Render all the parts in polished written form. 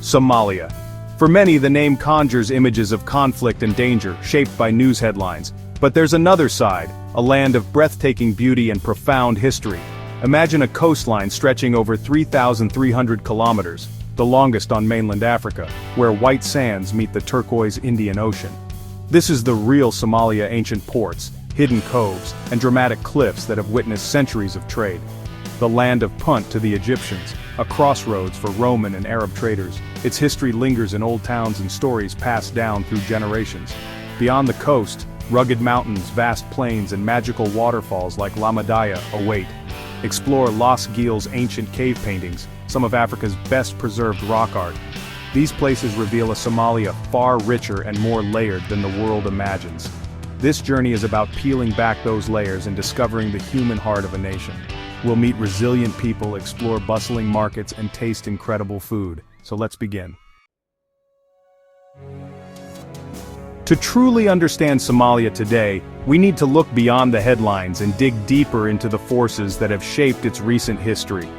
Somalia. For many, the name conjures images of conflict and danger, shaped by news headlines. But there's another side, a land of breathtaking beauty and profound history. Imagine a coastline stretching over 3,300 kilometers, the longest on mainland Africa, where white sands meet the turquoise Indian Ocean. This is the real Somalia: ancient ports, hidden coves, and dramatic cliffs that have witnessed centuries of trade. The land of Punt to the Egyptians, a crossroads for Roman and Arab traders. Its history lingers in old towns and stories passed down through generations. Beyond the coast, rugged mountains, vast plains, and magical waterfalls like Lamadaya await. Explore Los Gil's ancient cave paintings, some of Africa's best preserved rock art. These places reveal a Somalia far richer and more layered than the world imagines. This journey is about peeling back those layers and discovering the human heart of a nation. We'll meet resilient people, explore bustling markets, and taste incredible food. So let's begin. To truly understand Somalia today, we need to look beyond the headlines and dig deeper into the forces that have shaped its recent history.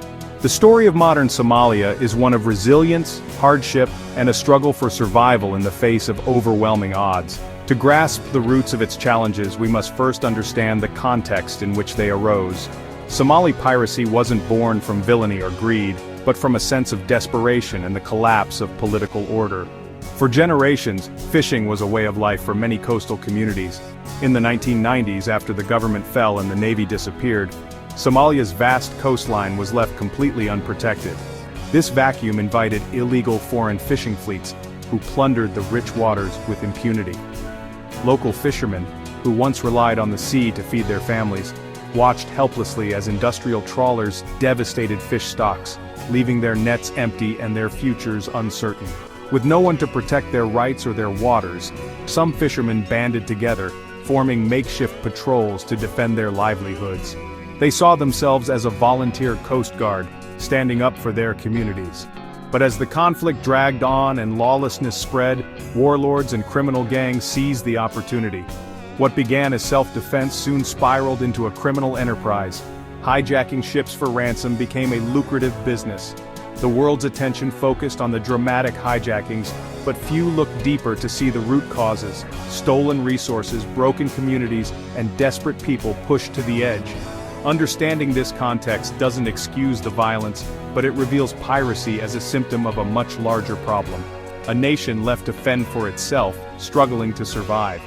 The story of modern Somalia is one of resilience, hardship, and a struggle for survival in the face of overwhelming odds. To grasp the roots of its challenges, we must first understand the context in which they arose. Somali piracy wasn't born from villainy or greed, but from a sense of desperation and the collapse of political order. For generations, fishing was a way of life for many coastal communities. In the 1990s, after the government fell and the Navy disappeared, Somalia's vast coastline was left completely unprotected. This vacuum invited illegal foreign fishing fleets, who plundered the rich waters with impunity. Local fishermen, who once relied on the sea to feed their families, watched helplessly as industrial trawlers devastated fish stocks, leaving their nets empty and their futures uncertain. With no one to protect their rights or their waters, some fishermen banded together, forming makeshift patrols to defend their livelihoods. They saw themselves as a volunteer coast guard, standing up for their communities. But as the conflict dragged on and lawlessness spread, warlords and criminal gangs seized the opportunity. What began as self-defense soon spiraled into a criminal enterprise. Hijacking ships for ransom became a lucrative business. The world's attention focused on the dramatic hijackings, but few looked deeper to see the root causes: stolen resources, broken communities, and desperate people pushed to the edge. Understanding this context doesn't excuse the violence, but it reveals piracy as a symptom of a much larger problem. A nation left to fend for itself, struggling to survive.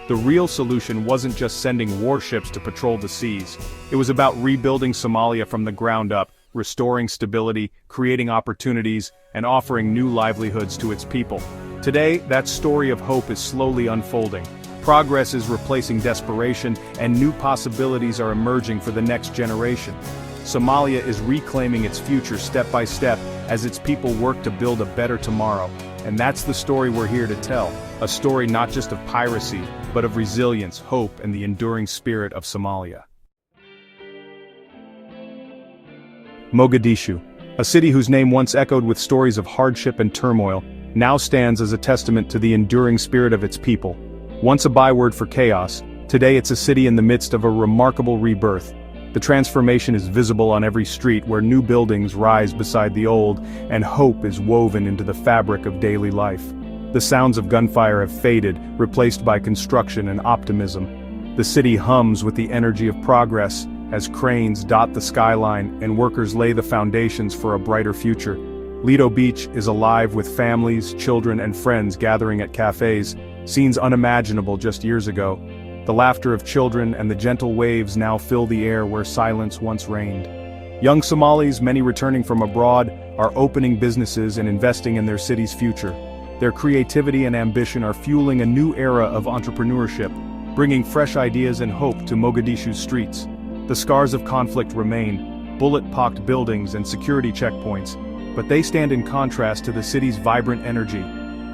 The real solution wasn't just sending warships to patrol the seas. It was about rebuilding Somalia from the ground up, restoring stability, creating opportunities, and offering new livelihoods to its people. Today, that story of hope is slowly unfolding. Progress is replacing desperation, and new possibilities are emerging for the next generation. Somalia is reclaiming its future step by step as its people work to build a better tomorrow. And that's the story we're here to tell. A story not just of piracy, but of resilience, hope, and the enduring spirit of Somalia. Mogadishu, a city whose name once echoed with stories of hardship and turmoil, now stands as a testament to the enduring spirit of its people. Once a byword for chaos, today it's a city in the midst of a remarkable rebirth. The transformation is visible on every street where new buildings rise beside the old, and hope is woven into the fabric of daily life. The sounds of gunfire have faded, replaced by construction and optimism. The city hums with the energy of progress, as cranes dot the skyline and workers lay the foundations for a brighter future. Lido Beach is alive with families, children, and friends gathering at cafes, scenes unimaginable just years ago. The laughter of children and the gentle waves now fill the air where silence once reigned. Young Somalis, many returning from abroad, are opening businesses and investing in their city's future. Their creativity and ambition are fueling a new era of entrepreneurship, bringing fresh ideas and hope to Mogadishu's streets. The scars of conflict remain, bullet-pocked buildings and security checkpoints, but they stand in contrast to the city's vibrant energy.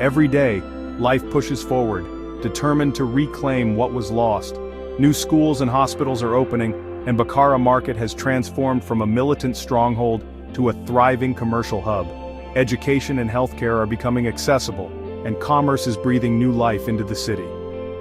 Every day, life pushes forward, determined to reclaim what was lost. New schools and hospitals are opening, and Bakara Market has transformed from a militant stronghold to a thriving commercial hub. Education and healthcare are becoming accessible, and commerce is breathing new life into the city.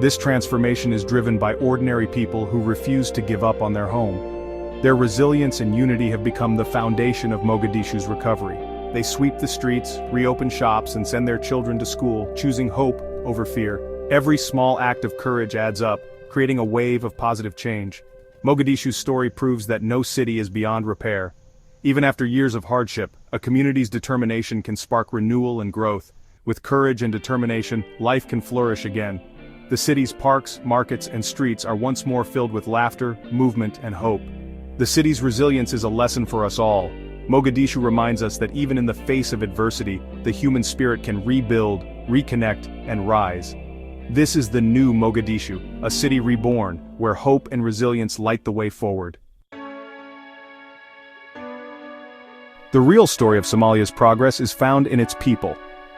This transformation is driven by ordinary people who refuse to give up on their home. Their resilience and unity have become the foundation of Mogadishu's recovery. They sweep the streets, reopen shops, and send their children to school, choosing hope over fear. Every small act of courage adds up, creating a wave of positive change. Mogadishu's story proves that no city is beyond repair. Even after years of hardship, a community's determination can spark renewal and growth. With courage and determination, life can flourish again. The city's parks, markets, and streets are once more filled with laughter, movement, and hope. The city's resilience is a lesson for us all. Mogadishu reminds us that even in the face of adversity, the human spirit can rebuild, reconnect, and rise. This is the new Mogadishu, a city reborn, where hope and resilience light the way forward. The real story of Somalia's progress is found in its people.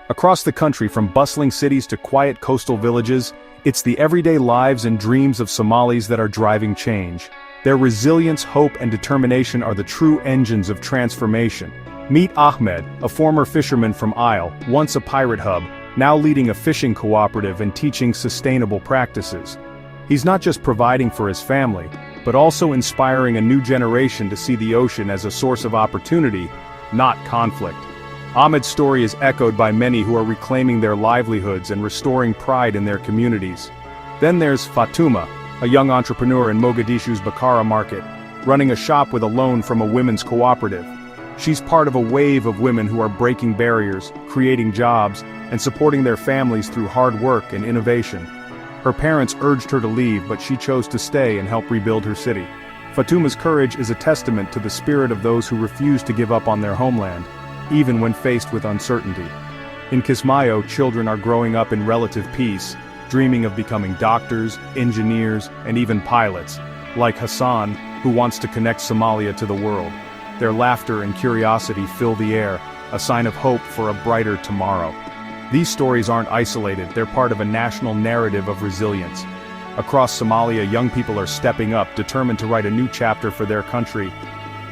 Across the country, from bustling cities to quiet coastal villages, it's the everyday lives and dreams of Somalis that are driving change. Their resilience, hope, and determination are the true engines of transformation. Meet Ahmed, a former fisherman from Isle, once a pirate hub, now leading a fishing cooperative and teaching sustainable practices. He's not just providing for his family, but also inspiring a new generation to see the ocean as a source of opportunity, not conflict. Ahmed's story is echoed by many who are reclaiming their livelihoods and restoring pride in their communities. Then there's Fatuma, a young entrepreneur in Mogadishu's Bakara market, running a shop with a loan from a women's cooperative. She's part of a wave of women who are breaking barriers, creating jobs, and supporting their families through hard work and innovation. Her parents urged her to leave, but she chose to stay and help rebuild her city. Fatuma's courage is a testament to the spirit of those who refuse to give up on their homeland, even when faced with uncertainty. In Kismayo, children are growing up in relative peace, dreaming of becoming doctors, engineers, and even pilots, like Hassan, who wants to connect Somalia to the world. Their laughter and curiosity fill the air, a sign of hope for a brighter tomorrow. These stories aren't isolated, they're part of a national narrative of resilience. Across Somalia, young people are stepping up, determined to write a new chapter for their country.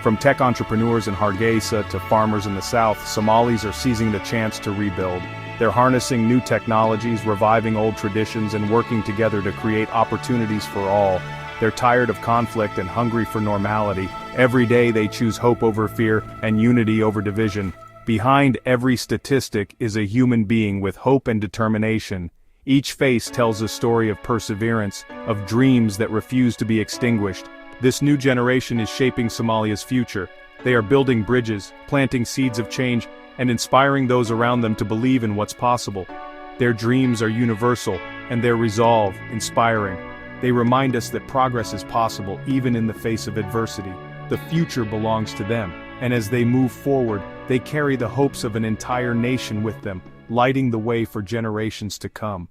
From tech entrepreneurs in Hargeisa to farmers in the south, Somalis are seizing the chance to rebuild. They're harnessing new technologies, reviving old traditions, and working together to create opportunities for all. They're tired of conflict and hungry for normality. Every day they choose hope over fear and unity over division. Behind every statistic is a human being with hope and determination. Each face tells a story of perseverance, of dreams that refuse to be extinguished. This new generation is shaping Somalia's future. They are building bridges, planting seeds of change, and inspiring those around them to believe in what's possible. Their dreams are universal, and their resolve inspiring. They remind us that progress is possible even in the face of adversity. The future belongs to them, and as they move forward, they carry the hopes of an entire nation with them, lighting the way for generations to come.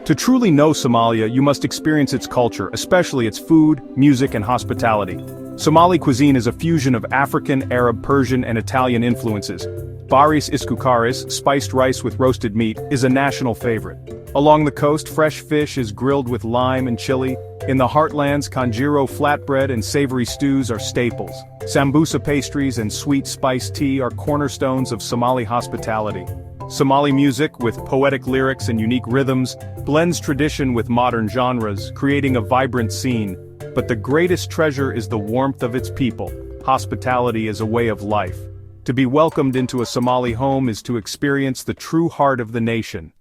To truly know Somalia, you must experience its culture, especially its food, music, and hospitality. Somali cuisine is a fusion of African, Arab, Persian, and Italian influences. Baris iskukaris, spiced rice with roasted meat, is a national favorite. Along the coast, fresh fish is grilled with lime and chili. In the heartlands, kanjiro flatbread and savory stews are staples. Sambusa pastries and sweet spiced tea are cornerstones of Somali hospitality. Somali music, with poetic lyrics and unique rhythms, blends tradition with modern genres, creating a vibrant scene. But the greatest treasure is the warmth of its people. Hospitality is a way of life. To be welcomed into a Somali home is to experience the true heart of the nation.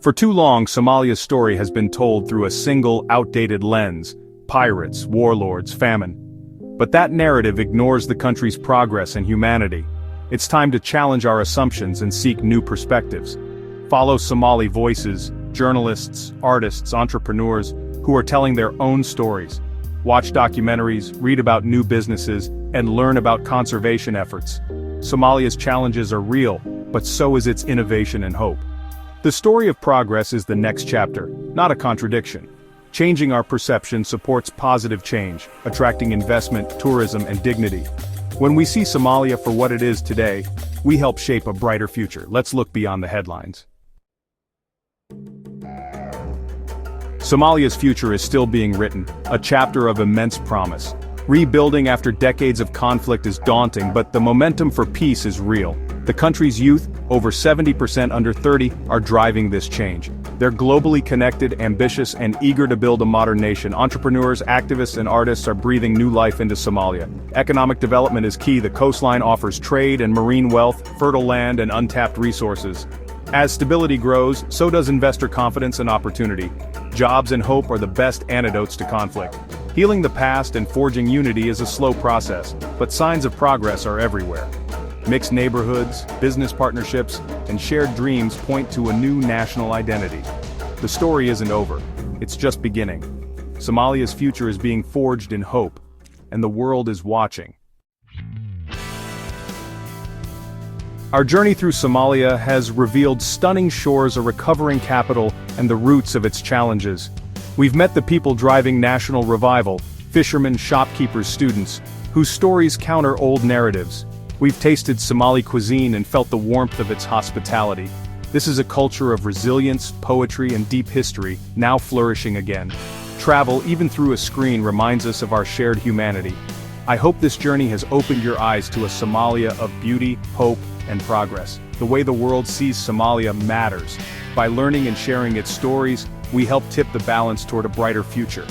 For too long, Somalia's story has been told through a single, outdated lens: pirates, warlords, famine. But that narrative ignores the country's progress and humanity. It's time to challenge our assumptions and seek new perspectives. Follow Somali voices, journalists, artists, entrepreneurs, who are telling their own stories. Watch documentaries, read about new businesses, and learn about conservation efforts. Somalia's challenges are real, but so is its innovation and hope. The story of progress is the next chapter, not a contradiction. Changing our perception supports positive change, attracting investment, tourism, and dignity. When we see Somalia for what it is today, we help shape a brighter future. Let's look beyond the headlines. Somalia's future is still being written, a chapter of immense promise. Rebuilding after decades of conflict is daunting, but the momentum for peace is real. The country's youth, over 70% under 30, are driving this change. They're globally connected, ambitious, and eager to build a modern nation. Entrepreneurs, activists, and artists are breathing new life into Somalia. Economic development is key. The coastline offers trade and marine wealth, fertile land, and untapped resources. As stability grows, so does investor confidence and opportunity. Jobs and hope are the best antidotes to conflict. Healing the past and forging unity is a slow process, but signs of progress are everywhere. Mixed neighborhoods, business partnerships, and shared dreams point to a new national identity. The story isn't over, it's just beginning. Somalia's future is being forged in hope, and the world is watching. Our journey through Somalia has revealed stunning shores, a recovering capital, and the roots of its challenges. We've met the people driving national revival, fishermen, shopkeepers, students, whose stories counter old narratives. We've tasted Somali cuisine and felt the warmth of its hospitality. This is a culture of resilience, poetry, and deep history, now flourishing again. Travel, even through a screen, reminds us of our shared humanity. I hope this journey has opened your eyes to a Somalia of beauty, hope, and progress. The way the world sees Somalia matters. By learning and sharing its stories, we help tip the balance toward a brighter future.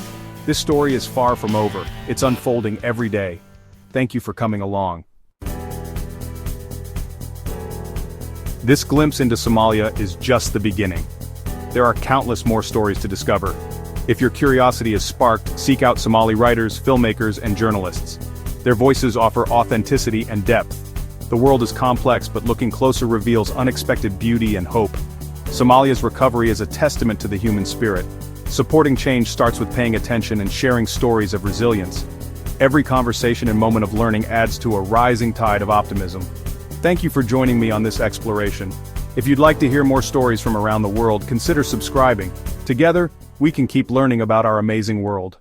This story is far from over, it's unfolding every day. Thank you for coming along. This glimpse into Somalia is just the beginning. There are countless more stories to discover. If your curiosity is sparked, seek out Somali writers, filmmakers, and journalists. Their voices offer authenticity and depth. The world is complex, but looking closer reveals unexpected beauty and hope. Somalia's recovery is a testament to the human spirit. Supporting change starts with paying attention and sharing stories of resilience. Every conversation and moment of learning adds to a rising tide of optimism. Thank you for joining me on this exploration. If you'd like to hear more stories from around the world, consider subscribing. Together, we can keep learning about our amazing world.